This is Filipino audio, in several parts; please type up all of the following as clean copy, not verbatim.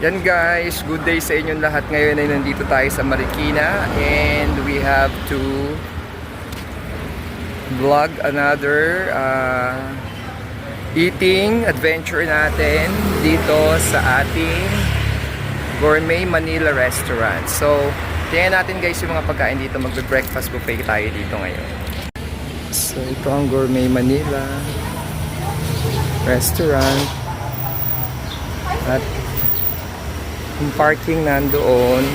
Yan guys, good day sa inyong lahat. Ngayon ay nandito tayo sa Marikina and we have to vlog another eating adventure natin dito sa ating Gourmet Manila Restaurant. So, tingnan natin guys yung mga pagkain dito. Magbe-breakfast buffet tayo dito ngayon. So, ito ang Gourmet Manila Restaurant. At yung parking nandoon.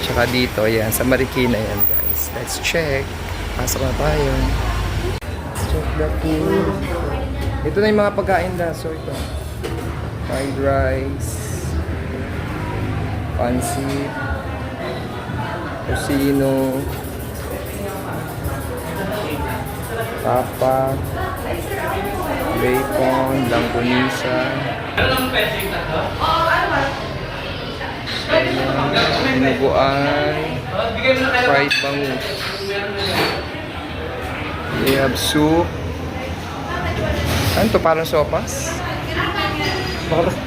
Tsaka dito, yan. Sa Marikina yan, guys. Let's check. Pasok na tayo. Let's check the food. Ito na yung mga pagkain na. So, ito. Fried rice. Pancit. Tocino. Papa. Bacon. Langgonisa. Dinuguan, fried bangus. We have soup. Ano to? Parang sopas? Bakit?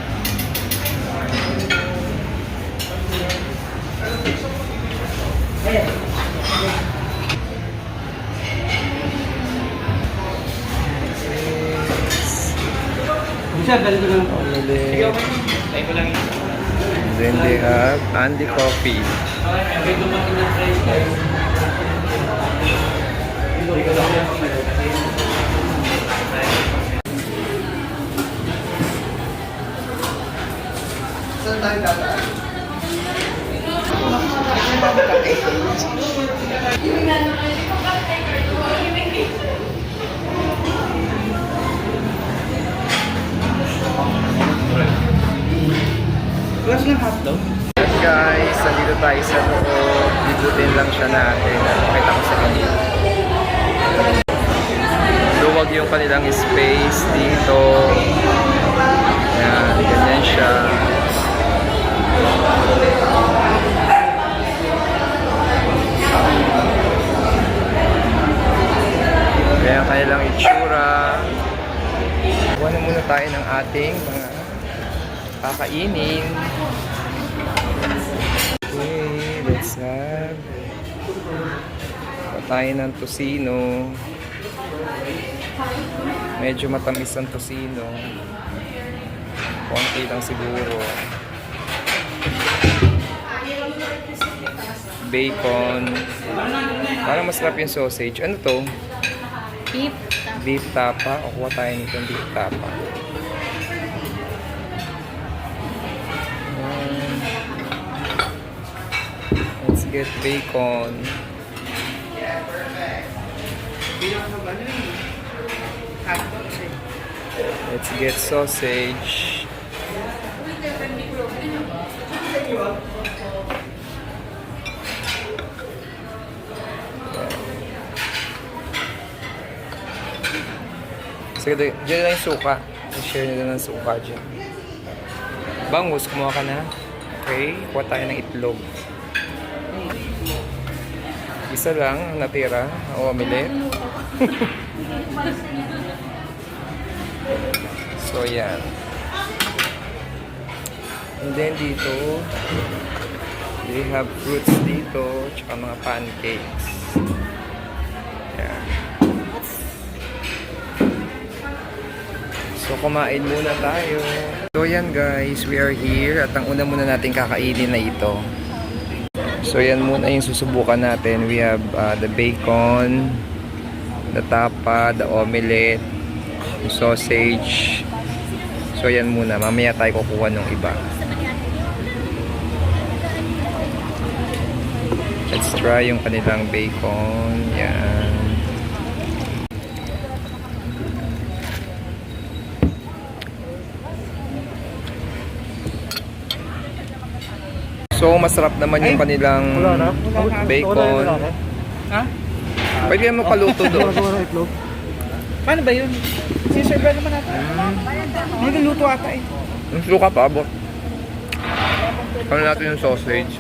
Sir, dali ko lang po. Sige, okay. Tayo ko lang yun. Then they have Andy Coffee. Okay, dumating na price. Hindi ko lang yan. Saan tayo dadaan? Plus lang hotdog. Guys, nandito tayo sa loob. Libutin lang siya natin. Pakita ko sa kanila. Luwag yung kanilang space dito. Yan, ganyan siya. Kaya ang kanilang itsura. Kuha na muna tayo ng ating mga kakainin. Okay, let's have tayo ng tocino. Medyo matamis ang tocino. Konti lang siguro. Bacon. Parang masarap yung sausage. Ano to? Beef. Beef tapa. O kuha tayo nito beef tapa. Let's get bacon. Let's get sausage. Sige, dyan lang yung suka. I-share nila ng suka dyan. Bangus, kumuha ka na. Okay, kuha tayo ng itlog. Isa lang natira. O, omelet. So, yan. And then dito, they have fruits dito, tsaka mga pancakes. Yan. So, kumain muna tayo. So, yan guys, we are here. At ang una muna natin kakainin na ito. So, yan muna yung susubukan natin. We have the bacon, the tapa, the omelette, the sausage. So, yan muna. Mamaya tayo kukuha ng iba. Let's try yung kanilang bacon. Yan. So, masarap naman yung kanilang bacon. Ha? Pwede naman paluto doon. Paano ba yun? Siserve naman natin. May naluto ata eh. Yung suka pa, abot. Ano natin yung sausage?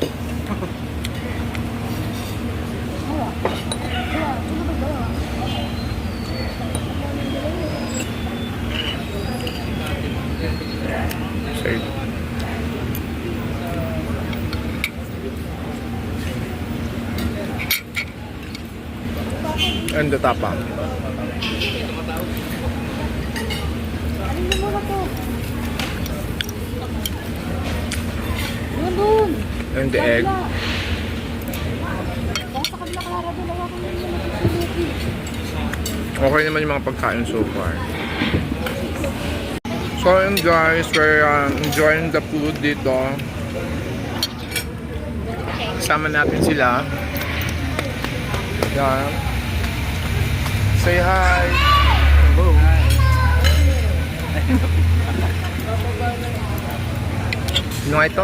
And the tapa. Ano mo na to? Yun doon. And the egg. Baka sa kabila Clara, dalawa ko na yung nagsusuki. Okay naman yung mga pagkain so far. So yun guys, we're enjoying the food dito. Kasama natin sila. Yan. Say hi! Hello! Ano nga ito?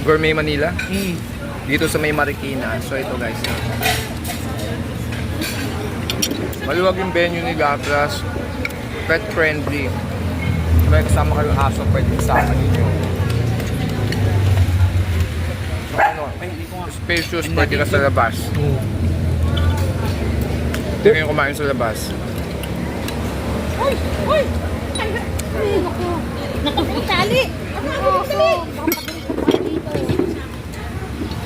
Gourmet Manila. Dito sa may Marikina. So ito guys. Maluwag yung venue nila plus pet friendly. May kasama kayong aso, pwede kasama ninyo. So ano, spacious, pwede ka sa labas. Hindi kayo kumain sa labas. Uy! Uy! Ay, naku. Naku, tali! Naku, tali!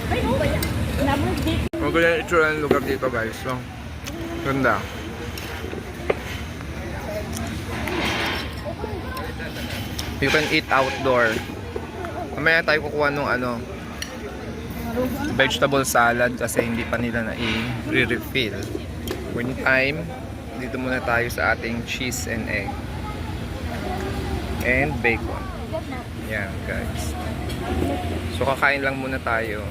Ay, no, ba yan? Naman, dito. Maganda yung itsura ng lugar dito guys. So, ganda. You can eat outdoor. Mamaya tayo kukuha nung vegetable salad kasi hindi pa nila na i-refill. Meantime, dito muna tayo sa ating cheese and egg. And bacon. Yan guys. So kakain lang muna tayo.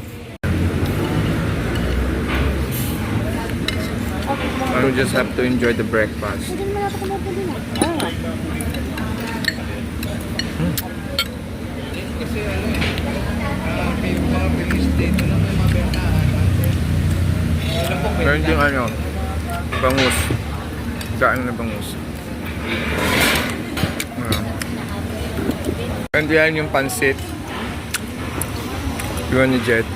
I just have to enjoy the breakfast. Pwede naman natin kumapili na. May mga bilis dito na may mga bentahan. Meron din bangus. Kain na bangus. And yan yung pansit. Yun ni Jet.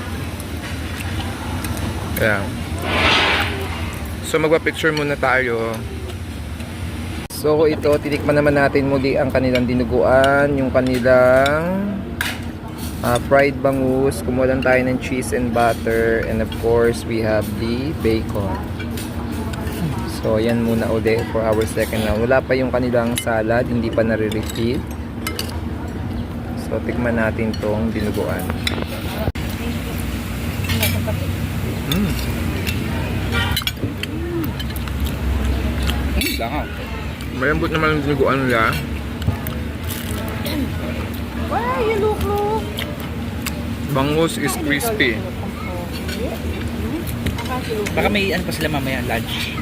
Ayan. So magpa-picture muna tayo. So ito, tinikman naman natin muli ang kanilang dinuguan, yung kanilang fried bangus. Kumuha lang tayo ng cheese and butter, and of course we have the bacon. So yan muna ulit for our second round. Wala pa yung kanilang salad, hindi pa nare-refill. So tikman natin tong dinuguan. Langaw. Malambot naman yung dinuguan nila. Why, you look. Bangus is crispy. Baka may ano pa sila mamaya, lunch.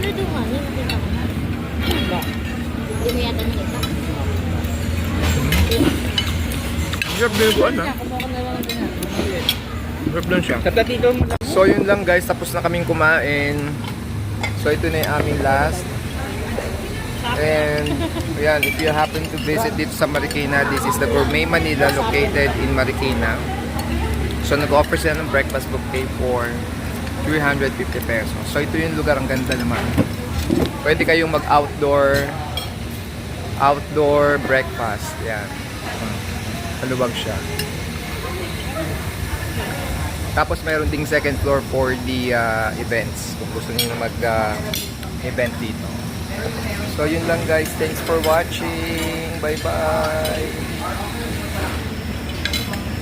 Ano nga, yun nakita ko na. Hindi mo yata nakita. Sarap dinuguan ha. Kumuha ko na lang din. Sarap lang siya. Tatlatito mo lang. So yun lang guys, tapos na kaming kumain. So ito na yung aming last. And yan, if you happen to visit dito sa Marikina, this is the Gourmet Manila located in Marikina. So nag-offer sila ng breakfast buffet for 350 pesos. So ito yung lugar, ang ganda naman. Pwede kayong mag-outdoor breakfast. Yan. Maluwag siya. Tapos mayroon ding second floor for the events. Kung gusto niyo mag-event dito. So yun lang guys. Thanks for watching. Bye bye.